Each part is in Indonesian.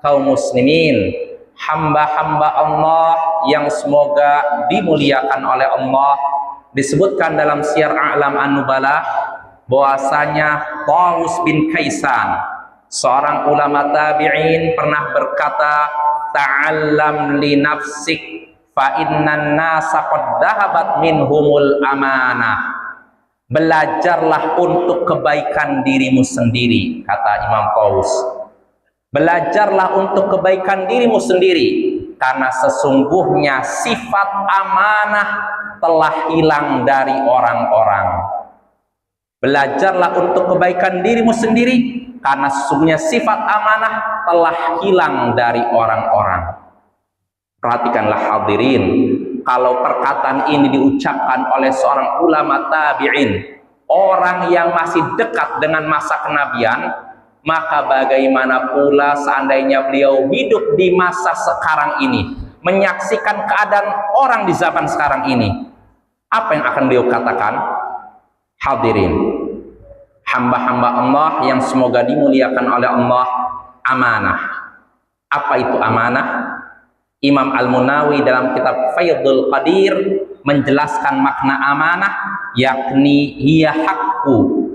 kaum muslimin, hamba-hamba Allah yang semoga dimuliakan oleh Allah. Disebutkan dalam Syiar A'lam An-Nubala bahwasanya Tawus bin Kaisan, seorang ulama tabi'in, pernah berkata, ta'allam li nafsik fa innan nasa qad dhahabat minhumul amanah. Belajarlah untuk kebaikan dirimu sendiri, kata Imam Tawus. Belajarlah untuk kebaikan dirimu sendiri, karena sesungguhnya sifat amanah telah hilang dari orang-orang. Belajarlah untuk kebaikan dirimu sendiri, karena sesungguhnya sifat amanah telah hilang dari orang-orang. Perhatikanlah hadirin, kalau perkataan ini diucapkan oleh seorang ulama tabi'in, orang yang masih dekat dengan masa kenabian, maka bagaimana pula seandainya beliau hidup di masa sekarang ini, menyaksikan keadaan orang di zaman sekarang ini, apa yang akan beliau katakan? Hadirin, hamba-hamba Allah yang semoga dimuliakan oleh Allah, amanah. Apa itu amanah? Imam Al-Munawi dalam kitab Faidul Qadir menjelaskan makna amanah, yakni hiya hakku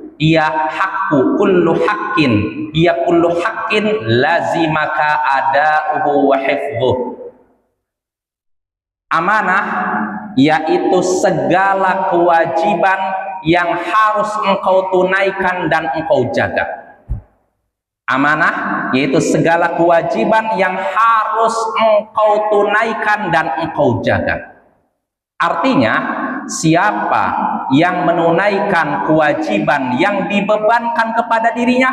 kullu haqqin lazimaka ada'uhu wa hifdhuh. Amanah yaitu segala kewajiban yang harus engkau tunaikan dan engkau jaga. Amanah yaitu segala kewajiban yang harus engkau tunaikan dan engkau jaga. Artinya, siapa yang menunaikan kewajiban yang dibebankan kepada dirinya,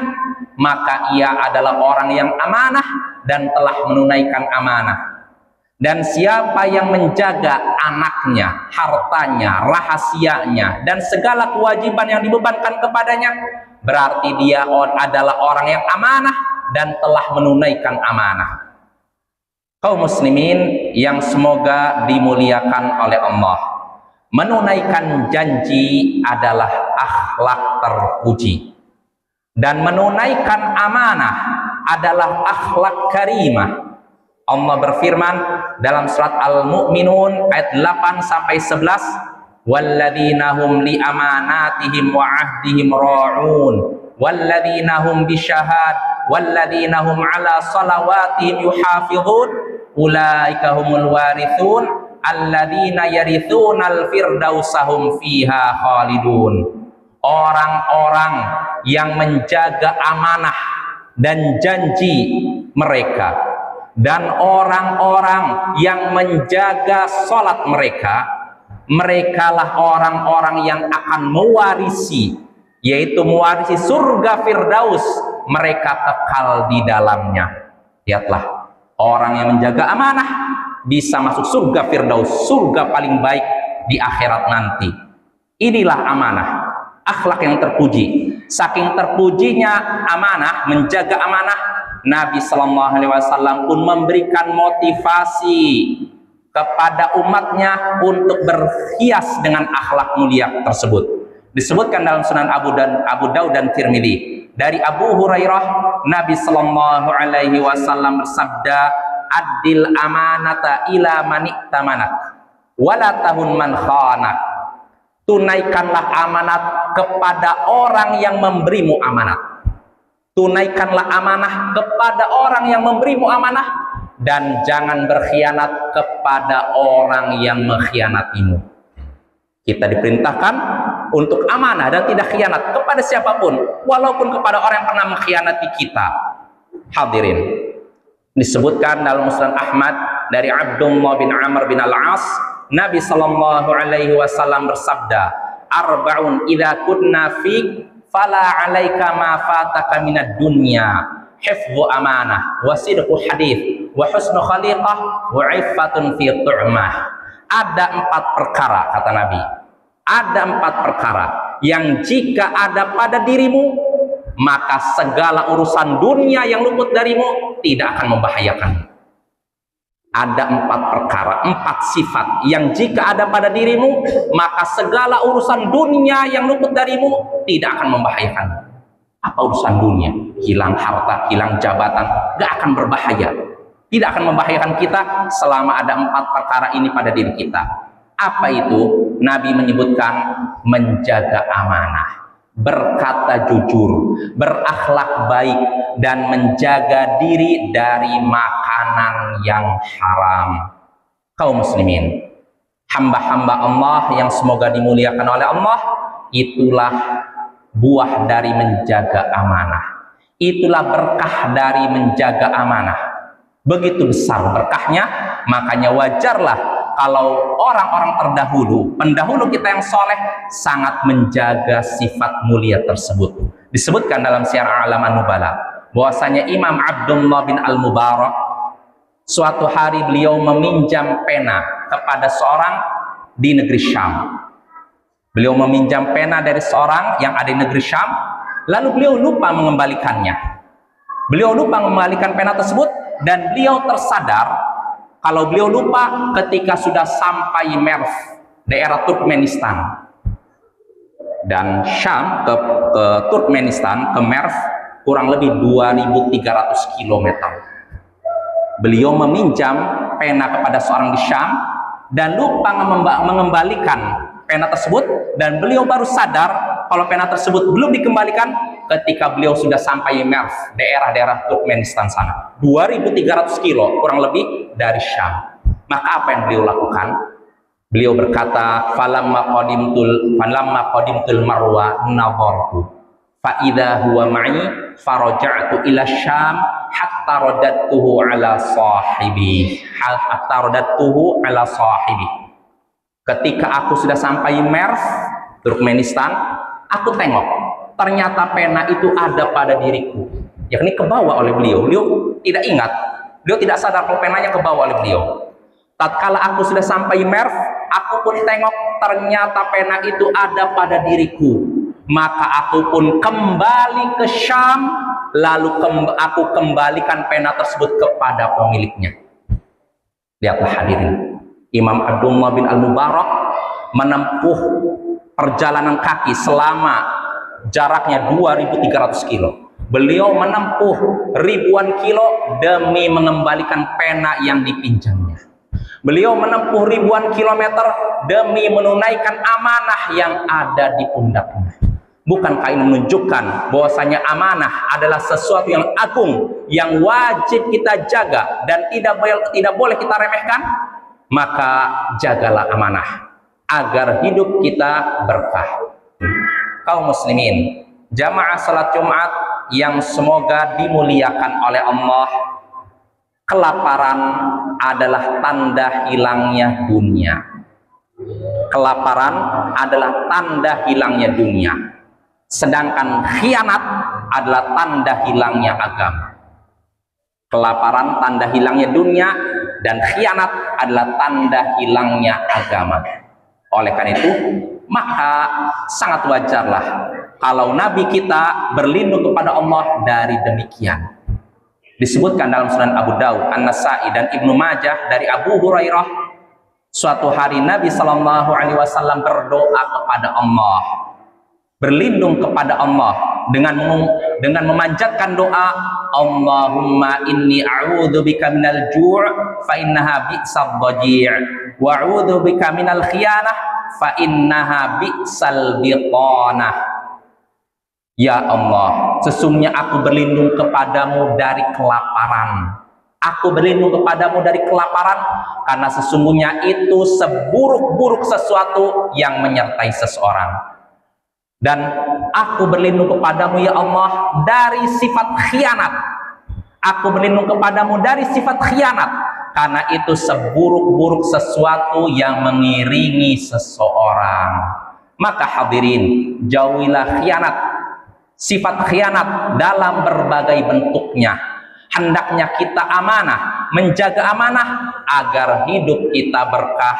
maka ia adalah orang yang amanah dan telah menunaikan amanah. Dan siapa yang menjaga anaknya, hartanya, rahasianya, dan segala kewajiban yang dibebankan kepadanya, berarti dia adalah orang yang amanah dan telah menunaikan amanah. Kaum muslimin yang semoga dimuliakan oleh Allah, menunaikan janji adalah akhlak terpuji, dan menunaikan amanah adalah akhlak karimah. Allah berfirman dalam surat Al-Mu'minun ayat 8 sampai 11, walladzina hum li amanatihim wa ahdihim ra'un walladzina hum walladzina hum ala salawatihim yuhafizun ulaika humul warithun alladzina yarithunal firdausahum fiha khalidun. Orang-orang yang menjaga amanah dan janji mereka, dan orang-orang yang menjaga salat mereka, merekalah orang-orang yang akan mewarisi, yaitu mewarisi surga Firdaus, mereka kekal di dalamnya. Lihatlah, orang yang menjaga amanah bisa masuk surga Firdaus, surga paling baik di akhirat nanti. Inilah amanah, akhlak yang terpuji. Saking terpujinya amanah, menjaga amanah, Nabi Shallallahu Alaihi Wasallam pun memberikan motivasi kepada umatnya untuk berhias dengan akhlak mulia tersebut. Disebutkan dalam Sunan Abu Daud dan Tirmidzi dari Abu Hurairah, Nabi Shallallahu Alaihi Wasallam bersabda, adil amanata ila mani'tamanak wala tahun man khanak. Tunaikanlah amanat kepada orang yang memberimu amanat. Tunaikanlah amanah kepada orang yang memberimu amanah, dan jangan berkhianat kepada orang yang mengkhianatimu. Kita diperintahkan untuk amanah dan tidak khianat kepada siapapun, walaupun kepada orang yang pernah mengkhianati kita. Hadirin, disebutkan dalam Musnad Ahmad dari Abdullah bin Amr bin Al-As, Nabi Sallallahu Alaihi Wasallam bersabda, arba'un idza kunna fik fala 'alaika ma fataka minad dunya hifdzu amanah wa sidqu hadits wa husnu khaliqah wa 'iffatun fi tu'mah. Ada 4 perkara, kata Nabi, ada 4 perkara yang jika ada pada dirimu, maka segala urusan dunia yang luput darimu tidak akan membahayakanmu. Ada 4 perkara, 4 sifat yang jika ada pada dirimu, maka segala urusan dunia yang luput darimu tidak akan membahayakanmu. Apa urusan dunia? Hilang harta, hilang jabatan, gak akan berbahaya. Tidak akan membahayakan kita selama ada 4 perkara ini pada diri kita. Apa itu? Nabi menyebutkan menjaga amanah, berkata jujur, berakhlak baik, dan menjaga diri dari makanan yang haram. Kaum muslimin, hamba-hamba Allah yang semoga dimuliakan oleh Allah, itulah buah dari menjaga amanah. Itulah berkah dari menjaga amanah. Begitu besar berkahnya, makanya wajarlah kalau orang-orang terdahulu, pendahulu kita yang soleh, sangat menjaga sifat mulia tersebut. Disebutkan dalam Syiar A'lam An-Nubala, bahwasanya Imam Abdullah bin Al-Mubarak, suatu hari beliau meminjam pena kepada seorang di negeri Syam. Beliau meminjam pena dari seorang yang ada di negeri Syam, lalu beliau lupa mengembalikannya. Beliau lupa mengembalikan pena tersebut, dan beliau tersadar kalau beliau lupa ketika sudah sampai Merv, daerah Turkmenistan. Dan Syam ke Turkmenistan, ke Merv, kurang lebih 2.300 km. Beliau meminjam pena kepada seorang di Syam dan lupa mengembalikan pena tersebut, dan beliau baru sadar kalau pena tersebut belum dikembalikan ketika beliau sudah sampai Merv, daerah-daerah Turkmenistan sana, 2.300 kilo kurang lebih dari Syam. Maka apa yang beliau lakukan? Beliau berkata, falamma qadimtul marwa nadhartu fa idza huwa ma'i faraja'tu ila Syam hatta radattuhu ala sahibi. Ketika aku sudah sampai Merv, Turkmenistan, aku tengok, ternyata pena itu ada pada diriku. Yakni kebawa oleh beliau. Beliau tidak ingat, beliau tidak sadar kalau penanya kebawa oleh beliau. Tatkala aku sudah sampai Merv, aku pun tengok, ternyata pena itu ada pada diriku. Maka aku pun kembali ke Syam, lalu aku kembalikan pena tersebut kepada pemiliknya. Lihatlah hadirin, Imam Abdullah bin Al-Mubarak menempuh perjalanan kaki selama jaraknya 2.300 kilo. Beliau menempuh ribuan kilo demi mengembalikan pena yang dipinjamnya. Beliau menempuh ribuan kilometer demi menunaikan amanah yang ada di pundaknya. Bukankah ini menunjukkan bahwasanya amanah adalah sesuatu yang agung, yang wajib kita jaga dan tidak boleh kita remehkan? Maka jagalah amanah agar hidup kita berkah. Kaum muslimin, jamaah salat Jumat yang semoga dimuliakan oleh Allah, kelaparan adalah tanda hilangnya dunia. Kelaparan adalah tanda hilangnya dunia. Sedangkan khianat adalah tanda hilangnya agama. Kelaparan tanda hilangnya dunia, dan khianat adalah tanda hilangnya agama. Oleh karena itu, maka sangat wajarlah kalau Nabi kita berlindung kepada Allah dari demikian. Disebutkan dalam Sunan Abu Daud, An-Nasai, dan Ibnu Majah dari Abu Hurairah, suatu hari Nabi SAW berdoa kepada Allah, berlindung kepada Allah dengan memanjatkan doa, Allahumma inni a'udzubika minal ju' fa innaha bi'sal dhaji' wa a'udzubika minal khiyanah fa innaha bi'sal biqanah. Ya Allah, sesungguhnya aku berlindung kepadamu dari kelaparan. Aku berlindung kepadamu dari kelaparan, karena sesungguhnya itu seburuk-buruk sesuatu yang menyertai seseorang. Dan aku berlindung kepadamu ya Allah dari sifat khianat. Aku berlindung kepadamu dari sifat khianat, karena itu seburuk-buruk sesuatu yang mengiringi seseorang. Maka hadirin, jauhilah khianat, sifat khianat dalam berbagai bentuknya. Hendaknya kita amanah, menjaga amanah agar hidup kita berkah